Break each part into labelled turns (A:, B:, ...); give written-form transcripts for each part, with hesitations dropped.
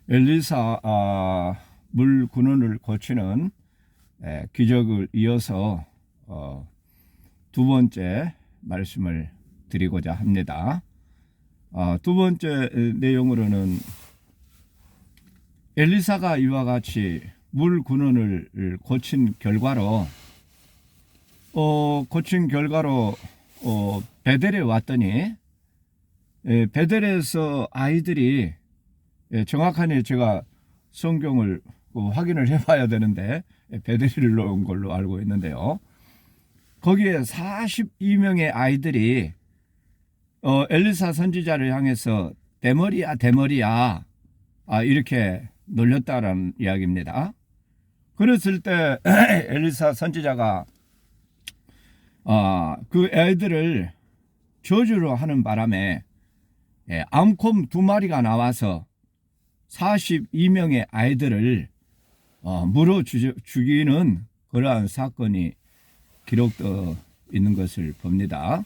A: 엘리사 물 근원을 고치는 기적을 이어서 두 번째 말씀을 드리고자 합니다. 두 번째 내용으로는 엘리사가 이와 같이 물 근원을 고친 결과로 베델에 왔더니 베델에서 아이들이 정확하게 제가 성경을 확인을 해봐야 되는데 베델을 놓은 걸로 알고 있는데요. 거기에 42명의 아이들이 엘리사 선지자를 향해서 대머리야 대머리야 이렇게 놀렸다라는 이야기입니다. 그랬을 때 엘리사 선지자가 그 아이들을 저주로 하는 바람에 암곰 2마리가 나와서 42명의 아이들을 물어 죽이는 그러한 사건이 기록되어 있는 것을 봅니다.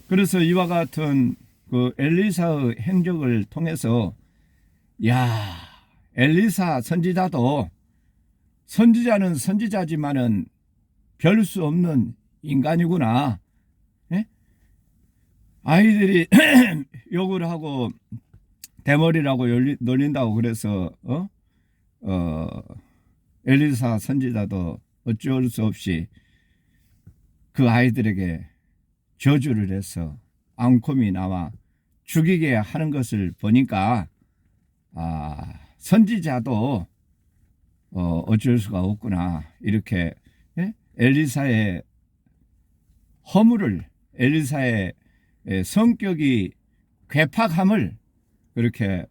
A: 그래서 이와 같은 그 엘리사의 행적을 통해서 엘리사 선지자도 선지자는 선지자지만은 별 수 없는 인간이구나. 아이들이 욕을 하고 대머리라고 놀린다고 그래서 엘리사 선지자도 어쩔 수 없이 그 아이들에게 저주를 해서 앙콤이 나와 죽이게 하는 것을 보니까 선지자도 어쩔 수가 없구나 이렇게 엘리사의 허물을 엘리사의 성격이 괴팍함을 그렇게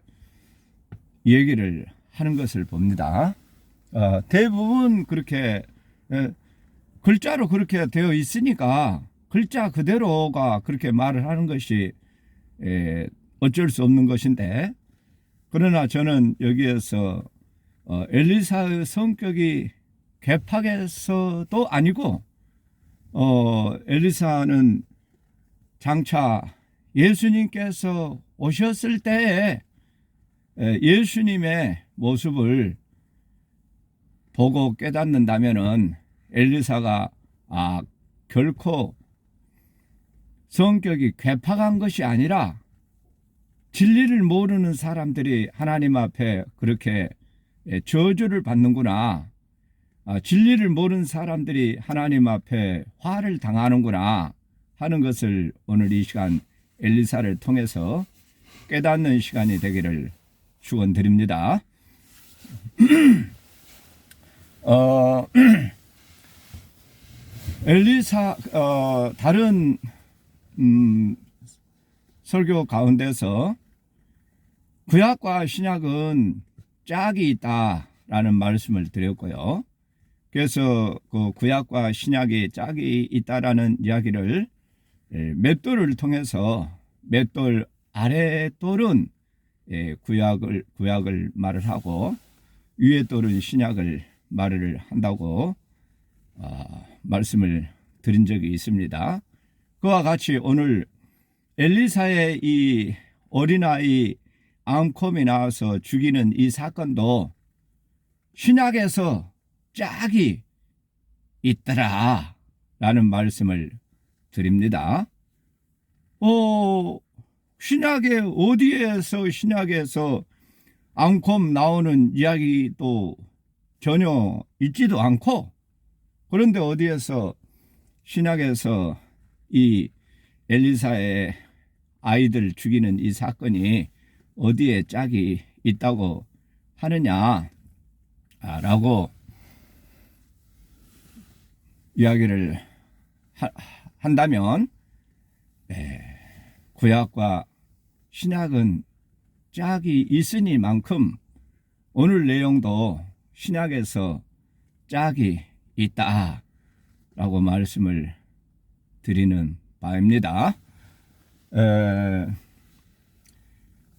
A: 얘기를 하는 것을 봅니다. 대부분 그렇게 글자로 그렇게 되어 있으니까 글자 그대로가 그렇게 말을 하는 것이 어쩔 수 없는 것인데, 그러나 저는 여기에서 엘리사의 성격이 괴팍해서도 아니고 엘리사는 장차 예수님께서 오셨을 때에 예수님의 모습을 보고 깨닫는다면은 엘리사가 결코 성격이 괴팍한 것이 아니라 진리를 모르는 사람들이 하나님 앞에 그렇게 저주를 받는구나, 진리를 모르는 사람들이 하나님 앞에 화를 당하는구나 하는 것을 오늘 이 시간 엘리사를 통해서 깨닫는 시간이 되기를 축원드립니다. 엘리사 다른 설교 가운데서 구약과 신약은 짝이 있다라는 말씀을 드렸고요. 그래서 그 구약과 신약이 짝이 있다라는 이야기를 맷돌을 통해서 맷돌 아래 돌은 구약을 말을 하고 위에 돌은 신약을 말을 한다고 말씀을 드린 적이 있습니다. 그와 같이 오늘 엘리사의 이 어린아이 앙콤이 나와서 죽이는 이 사건도 신약에서 짝이 있더라 라는 말씀을 드립니다. 신약에 어디에서 신약에서 앙콤 나오는 이야기도 전혀 있지도 않고, 그런데 어디에서 신약에서 이 엘리사의 아이들 죽이는 이 사건이 어디에 짝이 있다고 하느냐 라고 이야기를 한다면 구약과 신약은 짝이 있으니만큼 오늘 내용도 신약에서 짝이 있다라고 말씀을 드리는 바입니다.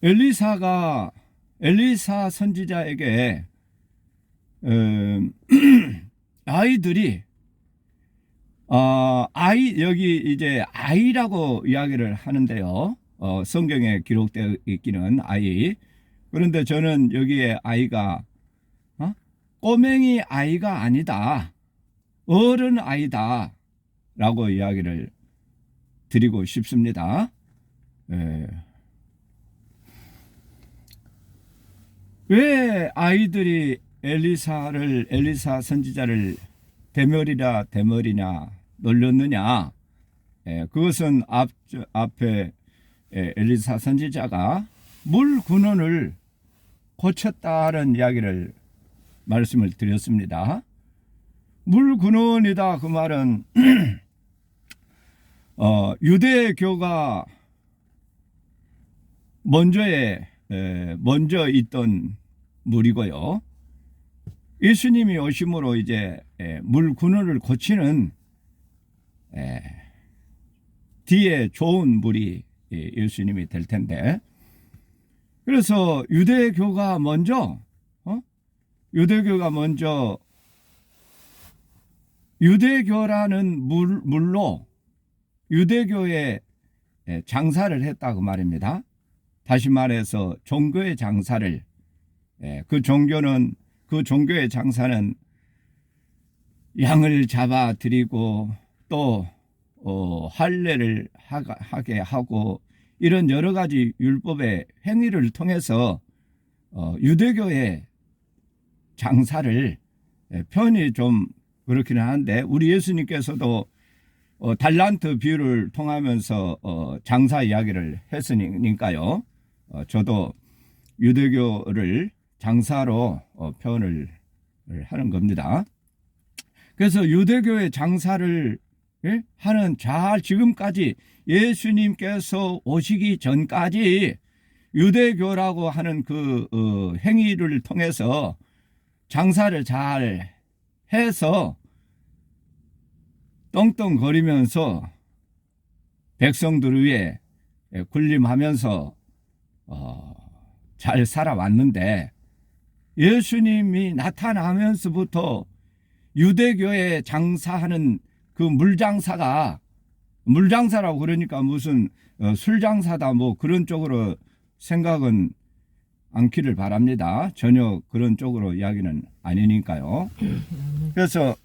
A: 엘리사 선지자에게 아이들이 여기 이제 아이라고 이야기를 하는데요. 성경에 기록되어 있기는 아이. 그런데 저는 여기에 아이가 꼬맹이 아이가 아니다, 어른 아이다 라고 이야기를 드리고 싶습니다. 왜 아이들이 엘리사 선지자를 대머리냐 놀렸느냐? 그것은 앞에 엘리사 선지자가 물 근원을 고쳤다는 이야기를 말씀을 드렸습니다. 물 근원이다 그 말은 유대교가 먼저 있던 물이고요. 예수님이 오심으로 이제 물 근원을 고치는 뒤에 좋은 물이 예수님이 될 텐데, 그래서 유대교가 먼저 유대교라는 물로 유대교의 장사를 했다고 말입니다. 다시 말해서 종교의 장사를, 그 종교의 장사는 양을 잡아 드리고 또 할례를 하게 하고 이런 여러 가지 율법의 행위를 통해서 유대교의 장사를, 표현이 좀 그렇기는 한데 우리 예수님께서도 달란트 비유를 통하면서 장사 이야기를 했으니까요. 저도 유대교를 장사로 표현을 하는 겁니다. 그래서 유대교의 장사를 하는 지금까지 예수님께서 오시기 전까지 유대교라고 하는 그 행위를 통해서 장사를 잘 해서 떵떵거리면서 백성들 위에 군림하면서 잘 살아왔는데, 예수님이 나타나면서부터 유대교에 장사하는 그 물장사라고 그러니까 무슨 술장사다 뭐 그런 쪽으로 생각은 않기를 바랍니다. 전혀 그런 쪽으로 이야기는 아니니까요. 그래서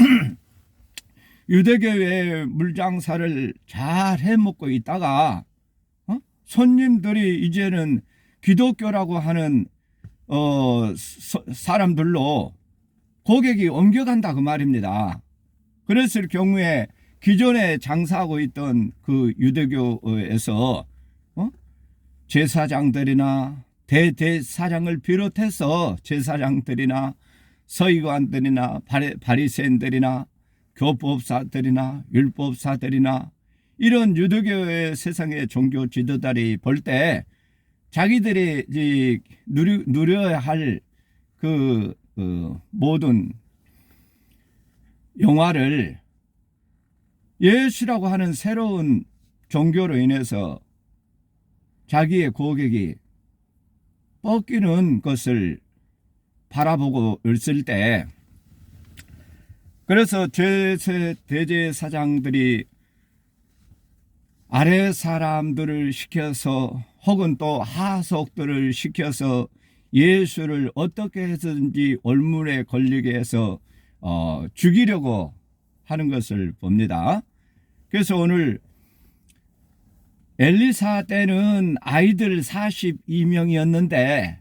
A: 유대교의 물장사를 잘 해먹고 있다가 손님들이 이제는 기독교라고 하는 사람들로 고객이 옮겨간다 그 말입니다. 그랬을 경우에 기존에 장사하고 있던 그 유대교에서 제사장들이나 대제사장을 비롯해서 제사장들이나 서기관들이나 바리새인들이나 교법사들이나 율법사들이나 이런 유대교의 세상의 종교 지도자들이 볼 때 자기들이 누려야 할 그 모든 영화를 예수라고 하는 새로운 종교로 인해서 자기의 고객이 뻗기는 것을 바라보고 있을 때, 그래서 대제사장들이 아래 사람들을 시켜서 혹은 또 하속들을 시켜서 예수를 어떻게 해서든지 올문에 걸리게 해서 죽이려고 하는 것을 봅니다. 그래서 오늘 엘리사 때는 아이들 42명이었는데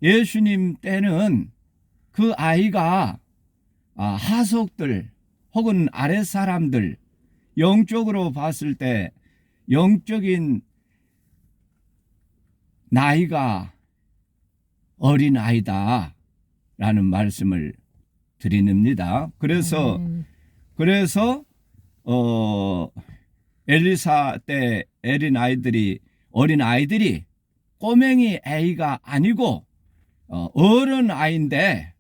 A: 예수님 때는 그 아이가 하속들 혹은 아랫사람들, 영적으로 봤을 때 영적인 나이가 어린아이다 라는 말씀을 드립니다. 그래서 엘리사 때 어린아이들이 꼬맹이 아이가 아니고 어른아이인데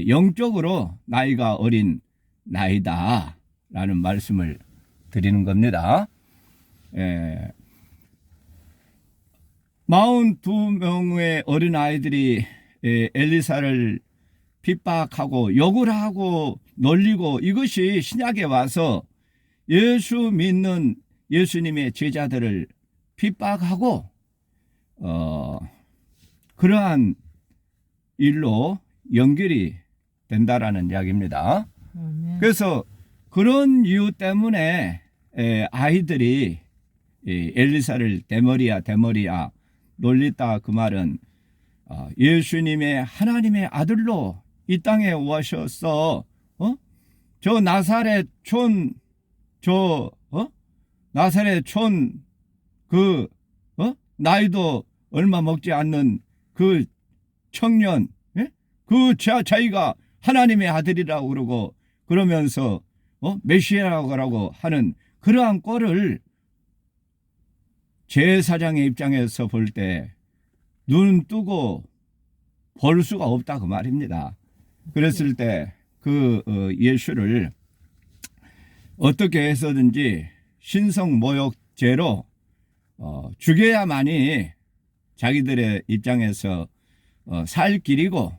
A: 영적으로 나이가 어린 나이다 라는 말씀을 드리는 겁니다. 42명의 어린아이들이 엘리사를 핍박하고 욕을 하고 놀리고, 이것이 신약에 와서 예수 믿는 예수님의 제자들을 핍박하고 그러한 일로 연결이 된다라는 이야기입니다. 그래서 그런 이유 때문에 아이들이 엘리사를 대머리야 대머리야 놀리다, 그 말은 예수님의 하나님의 아들로 이 땅에 오셔서 저 나사렛 촌 나사렛 촌 나이도 얼마 먹지 않는 그 청년, 자기가 하나님의 아들이라고 그러고 그러면서 메시아라고 하는 그러한 꼴을 제사장의 입장에서 볼 때 눈 뜨고 볼 수가 없다 그 말입니다. 그랬을 때 그 예수를 어떻게 해서든지 신성모욕죄로 죽여야만이 자기들의 입장에서 살 길이고,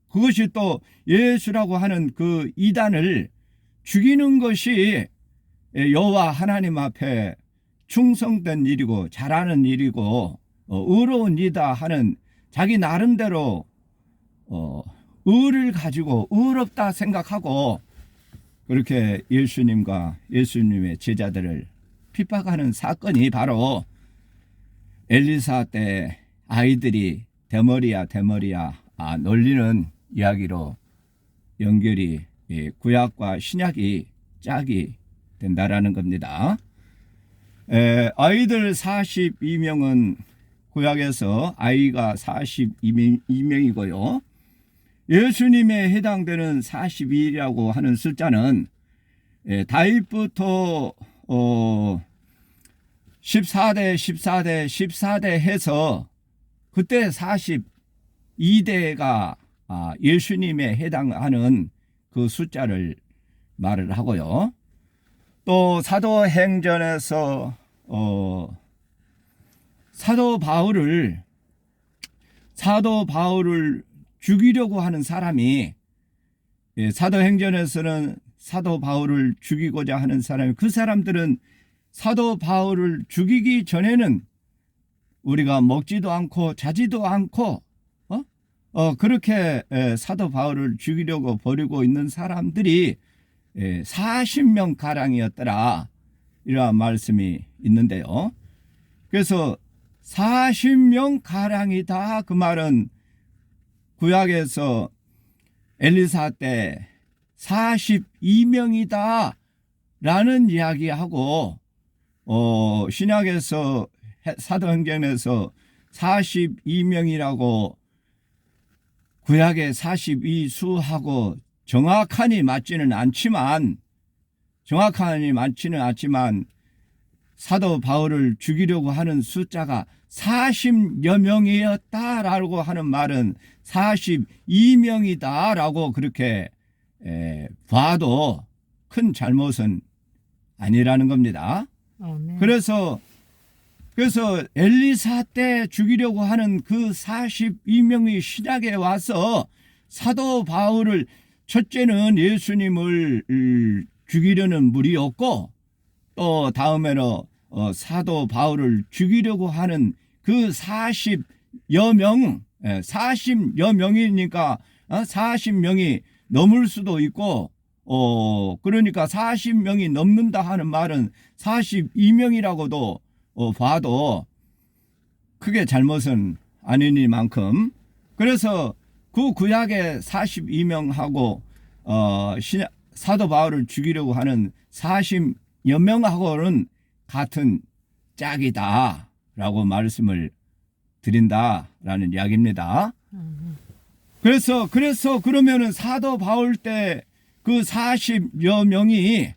A: 그것이 또 예수라고 하는 그 이단을 죽이는 것이 여호와 하나님 앞에 충성된 일이고 잘하는 일이고 의로운 이다 하는 자기 나름대로 의를 가지고 의롭다 생각하고 그렇게 예수님과 예수님의 제자들을 핍박하는 사건이 바로 엘리사 때 아이들이 대머리야 대머리야 놀리는 이야기로 연결이 구약과 신약이 짝이 된다라는 겁니다. 아이들 42명은 구약에서 아이가 42명이고요. 예수님에 해당되는 42라고 하는 숫자는 다윗부터 14대 해서 그때 42대가 예수님에 해당하는 그 숫자를 말을 하고요. 또 사도행전에서 사도 바울을 죽이려고 하는 사람이, 사도행전에서는 사도 바울을 죽이고자 하는 사람이, 그 사람들은 사도 바울을 죽이기 전에는 우리가 먹지도 않고 자지도 않고 그렇게 사도 바울을 죽이려고 버리고 있는 사람들이 40명 가량이었더라, 이러한 말씀이 있는데요. 그래서 40명 가량이다 그 말은 구약에서 엘리사 때 42명이다 라는 이야기하고 신약에서 사도행전에서 42명이라고 구약의 42수하고 정확하니 맞지는 않지만 사도 바울을 죽이려고 하는 숫자가 40여 명이었다라고 하는 말은 42명이다라고 그렇게 봐도 큰 잘못은 아니라는 겁니다. 그래서 엘리사 때 죽이려고 하는 그 42명이 신약에 와서 사도 바울을, 첫째는 예수님을 죽이려는 무리였고, 또 다음에는 사도 바울을 죽이려고 하는 그 40여 명, 40여 명이니까 40명이 넘을 수도 있고, 그러니까 40명이 넘는다 하는 말은 42명이라고도 봐도 크게 잘못은 아니니만큼, 그래서 그 구약의 42명하고 사도 바울을 죽이려고 하는 40여 명하고는 같은 짝이다 라고 말씀을 드린다라는 이야기입니다. 그래서 그러면은 사도 바울 때 그 40여 명이,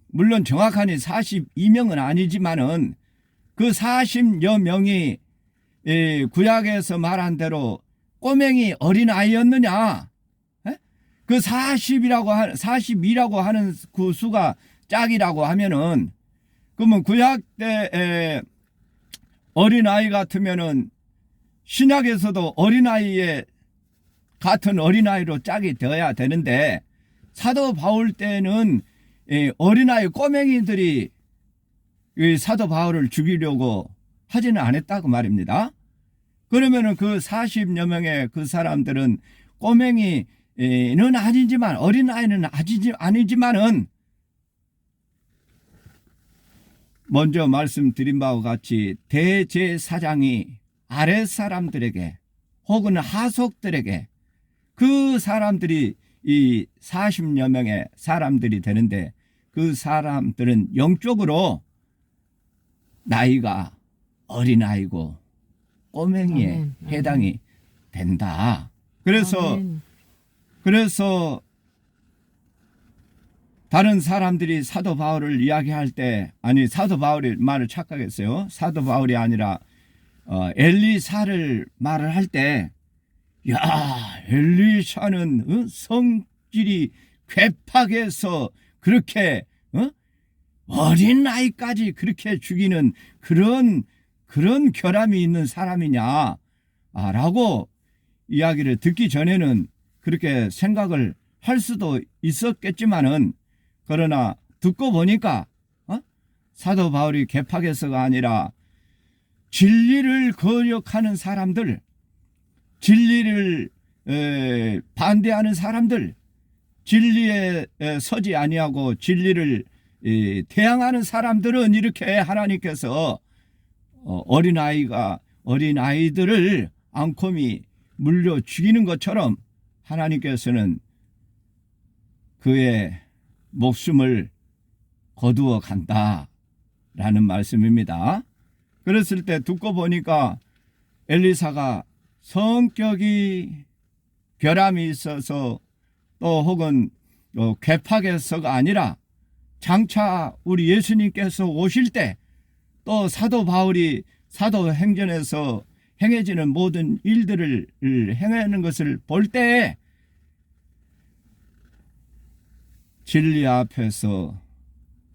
A: 물론 정확하니 42명은 아니지만은 그 40여 명이 구약에서 말한 대로 꼬맹이 어린아이였느냐? 그 42라고 하는 그 수가 짝이라고 하면은, 그러면 구약 때 어린아이 같으면은 신약에서도 어린아이의 같은 어린아이로 짝이 되어야 되는데, 사도 바울 때는 어린아이 꼬맹이들이 사도 바울을 죽이려고 하지는 않았다고 말입니다. 그러면은 그 40여 명의 그 사람들은 꼬맹이는 아니지만, 어린아이는 아니지만은 먼저 말씀드린 바와 같이 대제사장이 아랫사람들에게 혹은 하속들에게, 그 사람들이 이 40여 명의 사람들이 되는데, 그 사람들은 영적으로 나이가 어린아이고 꼬맹이에
B: 아멘.
A: 해당이 된다. 그래서
B: 아멘.
A: 다른 사람들이 사도 바울을 이야기할 때, 아니 사도 바울이 말을 착각했어요. 사도 바울이 아니라 엘리사를 말을 할 때, 야, 엘리사는 성질이 괴팍해서 그렇게 어린 아이까지 그렇게 죽이는 그런 결함이 있는 사람이냐 라고 이야기를 듣기 전에는 그렇게 생각을 할 수도 있었겠지만은, 그러나 듣고 보니까 사도 바울이 괴팍해서가 아니라 진리를 거역하는 사람들, 진리를 반대하는 사람들, 진리에 서지 아니하고 진리를 태양하는 사람들은 이렇게 하나님께서 어린아이들을 앙콤이 물려 죽이는 것처럼 하나님께서는 그의 목숨을 거두어 간다라는 말씀입니다. 그랬을 때 듣고 보니까 엘리사가 성격이 결함이 있어서 또 혹은 괴팍해서가 아니라 장차 우리 예수님께서 오실 때 또 사도 바울이 사도행전에서 행해지는 모든 일들을 행하는 것을 볼 때 진리 앞에서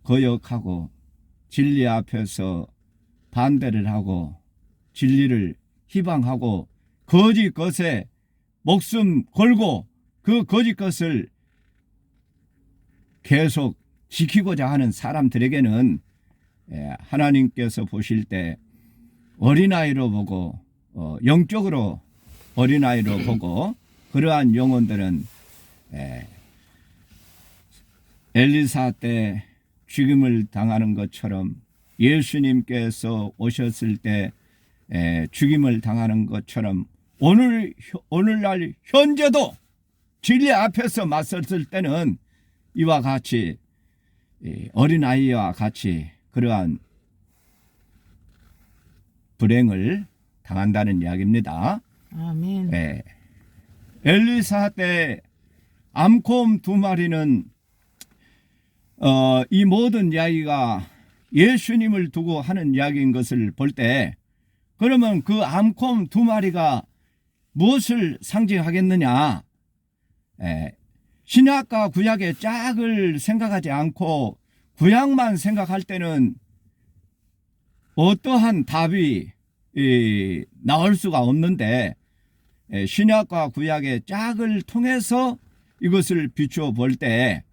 A: 거역하고 진리 앞에서 반대를 하고 진리를 희방하고 거짓 것에 목숨 걸고 그 거짓 것을 계속 지키고자 하는 사람들에게는 하나님께서 보실 때 어린아이로 보고 영적으로 어린아이로 보고, 그러한 영혼들은 엘리사 때 죽임을 당하는 것처럼 예수님께서 오셨을 때 죽임을 당하는 것처럼 오늘날 현재도 진리 앞에서 맞섰을 때는 이와 같이 어린아이와 같이 그러한 불행을 당한다는 이야기입니다.
B: 아멘.
A: 엘리사 때 암곰 2마리는 이 모든 이야기가 예수님을 두고 하는 이야기인 것을 볼 때, 그러면 그 암곰 2마리가 무엇을 상징하겠느냐? 신약과 구약의 짝을 생각하지 않고 구약만 생각할 때는 어떠한 답이 나올 수가 없는데, 신약과 구약의 짝을 통해서 이것을 비추어 볼 때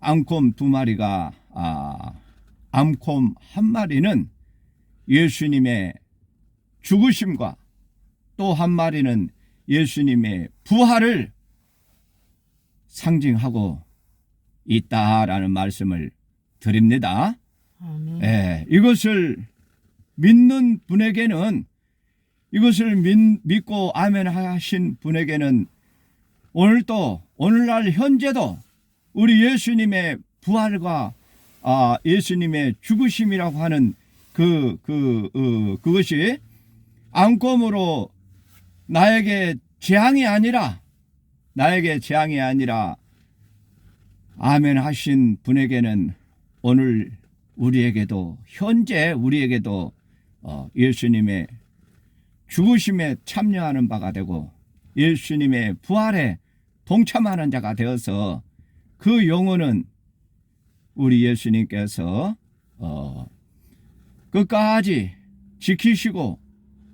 A: 암곰 2마리가 암곰 1마리는 예수님의 죽으심과 또 1마리는 예수님의 부활을 상징하고 있다라는 말씀을 드립니다.
B: 아멘.
A: 이것을 믿는 분에게는, 이것을 믿고 아멘 하신 분에게는 오늘날 현재도 우리 예수님의 부활과 예수님의 죽으심이라고 하는 그것이 암곰으로 나에게 재앙이 아니라 아멘 하신 분에게는 오늘 우리에게도, 현재 우리에게도 예수님의 죽으심에 참여하는 바가 되고 예수님의 부활에 동참하는 자가 되어서 그 영혼은 우리 예수님께서 끝까지 지키시고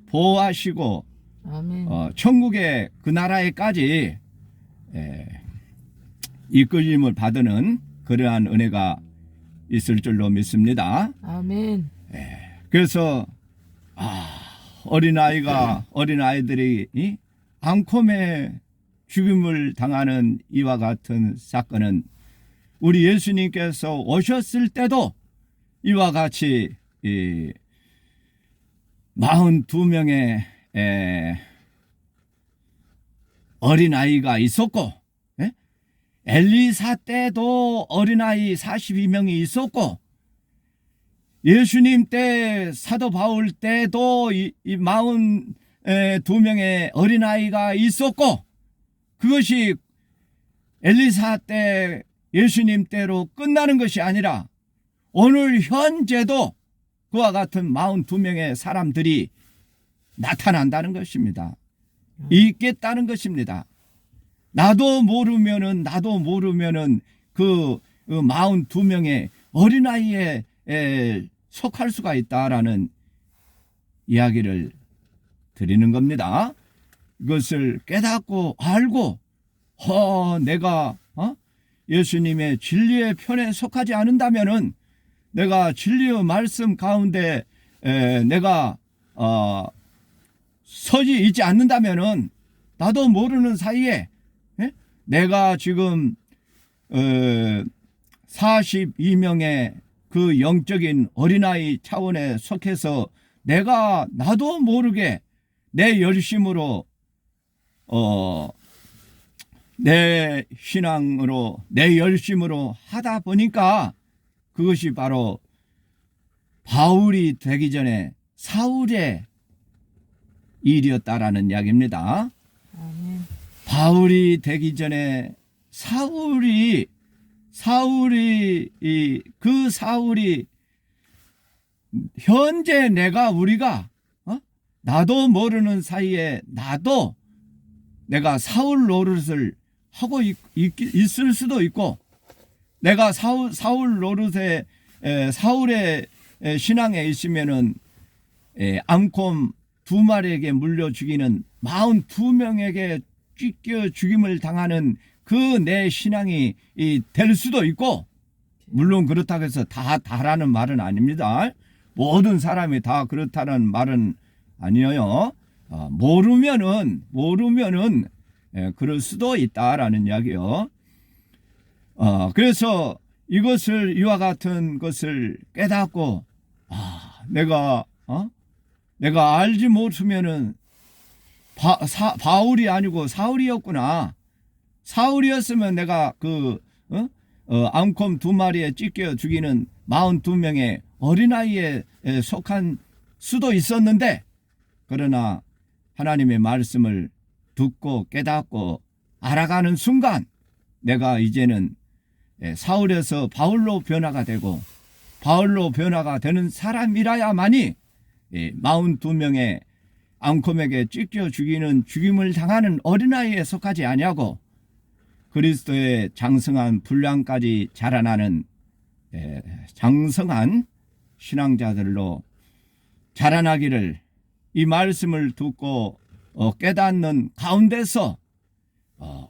A: 보호하시고
B: 아멘.
A: 천국의 그 나라에까지 이끌림을 받는 그러한 은혜가 있을 줄로 믿습니다.
B: 아멘.
A: 그래서 어린아이들이 암콤의 죽임을 당하는 이와 같은 사건은 우리 예수님께서 오셨을 때도 이와 같이 42명의 어린아이가 있었고, 엘리사 때도 어린아이 42명이 있었고, 예수님 때 사도 바울 때도 이 42명의 어린아이가 있었고, 그것이 엘리사 때 예수님 때로 끝나는 것이 아니라 오늘 현재도 그와 같은 42명의 사람들이 나타난다는 것입니다. 있겠다는 것입니다. 나도 모르면은 그 42명의 어린아이에 속할 수가 있다라는 이야기를 드리는 겁니다. 이것을 깨닫고 알고 내가 예수님의 진리의 편에 속하지 않는다면은, 내가 진리의 말씀 가운데 내가 서지 있지 않는다면은, 나도 모르는 사이에 내가 지금 42명의 그 영적인 어린아이 차원에 속해서 나도 모르게 내 열심으로 내 신앙으로 내 열심으로 하다 보니까 그것이 바로 바울이 되기 전에 사울의 일이었다라는 이야기입니다.
B: 아멘.
A: 바울이 되기 전에 사울이 현재 우리가 나도 모르는 사이에 내가 사울 노릇을 하고 있을 수도 있고, 내가 사울 노릇에 사울의 신앙에 있으면은 암콤 2마리에게 물려 죽이는 42명에게 찢겨 죽임을 당하는 그 내 신앙이 될 수도 있고, 물론 그렇다고 해서 다라는 말은 아닙니다. 모든 사람이 다 그렇다는 말은 아니에요. 모르면은 그럴 수도 있다라는 이야기요. 그래서 이와 같은 것을 깨닫고, 내가 알지 못하면은 바울이 아니고 사울이었구나. 사울이었으면 내가 암콤 2마리에 찢겨 죽이는 42명의 어린아이에 속한 수도 있었는데, 그러나 하나님의 말씀을 듣고 깨닫고 알아가는 순간 내가 이제는 사울에서 바울로 변화가 되고, 바울로 변화가 되는 사람이라야만이 42명의 암콤에게 찢겨 죽이는 죽임을 당하는 어린아이에 속하지 아니하고 그리스도의 장성한 분량까지 자라나는 장성한 신앙자들로 자라나기를, 이 말씀을 듣고 깨닫는 가운데서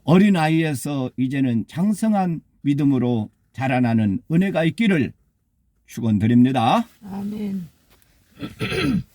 A: 어린아이에서 이제는 장성한 믿음으로 자라나는 은혜가 있기를 축원드립니다.
B: 아멘.